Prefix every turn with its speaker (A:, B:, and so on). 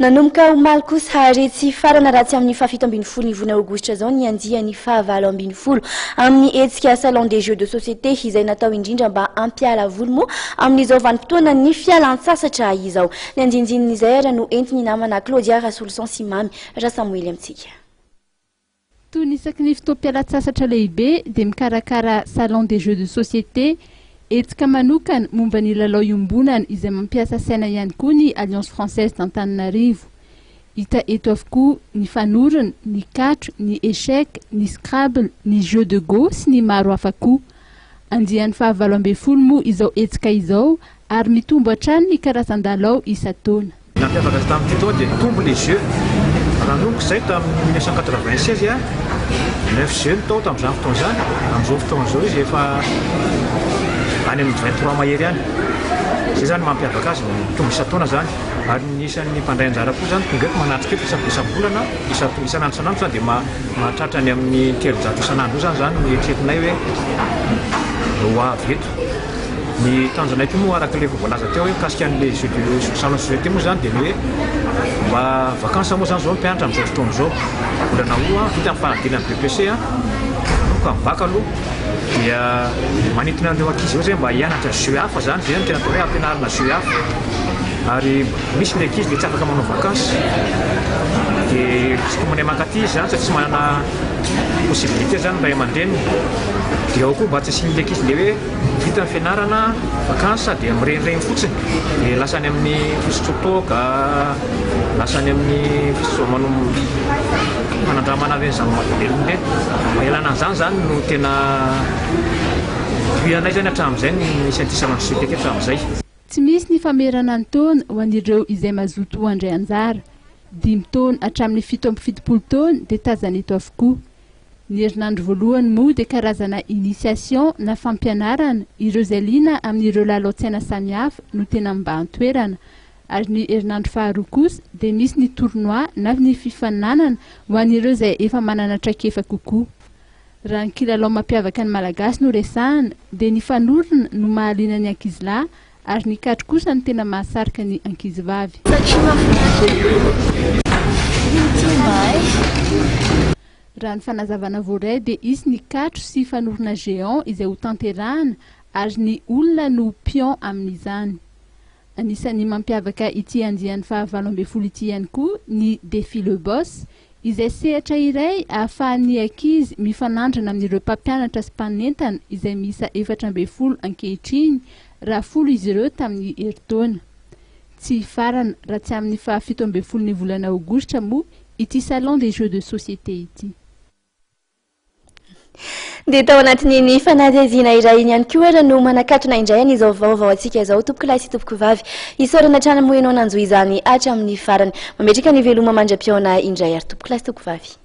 A: nanomboka omaly kosa haretsy farana ratsy amin'ny fahafito ambin'ny folo ny volana aogositra zao ny andiha ny fahavalo ambin'ny folo amin'ny hetsika salon des jeux de société izay natao indrindra mba ampiala voly moa amin'izao vanim-potoana ny fialan-tsasatra izao ny andinindin'izay ara no entiny namana Claudia Rasolson sy mamy Rasamoely amintsika.
B: Toy ny isaky ny fotoam-pialan-tsasatra lehibe dia mikarakara salon des jeux de société etsika manokana momba ny lalao iombonana izay mampiasa saina ihany koa ny Alliance Française d'Antananarivo. Hita eto avokoa ny fanorona, ny katro, ny échec, ny scrabble, ny jeu de go sy ny maro hafa koa. Andian'ny fahavalo ambin'ny folo moa izao etsika izao ary mitombo hatrany ny karazan-dalao isa-taona.
C: Nampiavaka azy tamin'ity tao dia tombo les jeux. Ranoko izay tamin'ny 1996 9 jeux ny tao tamin'izany fotoana izany. Amin'izao fotoana izao izy efa any amin'ny 23 mahery any. Izay zany mampiavaka azy tombo isa-taona zany. Ary ny isan'ny mpandray anjara koa zany tonga eto manatrika eto isam-bolana isan'andro isan'andro zany dia mahatratra any amin'ny 300 isan'andro zany ny eritreretinay hoe ho avy eto. Ny tanjonay koa moa araka ilay voalaza teo hoe mikasika an'ilay salon de société moa zany dia hoe mba vakansa moa zany zao mpianatra amin'izao fotoana zao. Volana roa vita amin'ny fanadinan'ny BPC ka mibaka aloha dia manintona an'ireo ankizy eo zay mba hianatra jeu hafa zany zay tena atao hoe ampianarana jeu hafa. Ary misy ny ankizy dia tsy afaka manao vakansy dia tsy tomanay mankaty zany satria tsy manana possibilité zany mba aman-dreniny. Dia ao koa mba tsy asian'ilay ankizy le hoe vita ny fianarana vakansa dia mirenireny fotsiny dia lasany amin'ny fisotsotoka lasany amin'ny manandramana reny zany mahavelony reny. Mahelana an'izany zany no tena vianay zany hatramin'izay nisy an'ity salon de société hatramin'izay.
B: Tsy misy ny famerana ny taona ho an'ireo izay mazoto ho andray anjara. 5 taona hatramin'ny 7 taona dia tazana eto avokoa. Ny herinandro voalohany moa dia karazana initiation na fampianarana ireo izay liana amin'ireo lalao-tsaina samihafa no tena mba an-toerana. Ary ny herinandro faharoa kosa dia misy ny tournoi na ny fifaninanana ho an'ireo izay efa manana traikefa kokoa. Raha ny kilalao mampiavaka ny malagasy no resahana dia ny fanorona no mahaliana ny ankizilahy ary ny katro kosa ny tena mahasarika ny ankizivavy. Raha ny fanazavana voaray dia isy ny katro sy fanorona géant izay ho tanterahana ary ny olona no pion amin'izany. Anisan'ny mampiavaka ity andian'ny fahavalo ambin'ny folo ity ihany koa ny défi le boss izay sehatra iray ahafahan'ny ankizy mifanandrana amin'ireo mpampianatra sy mpanentana izay miisa 14 ankehitriny raha 10 izy ireo tamin'ny herintaona. Tsy farana raha tsy amin'ny fahafito ambin'ny folo ny volana aogositra moa ity salon des jeux de société ity.
A: Dia tao anatin'ny fanabeazina iray iny ihany koa ara no manakatona indray an'izao vaovao antsika izao tompoko lahy sy tompoko vavy isaorana hatrany moa ianao nanjo izany hatramin'ny farany mametraka ny veloma mandra-piaona indray ary tompoko lahy sy tompoko vavy.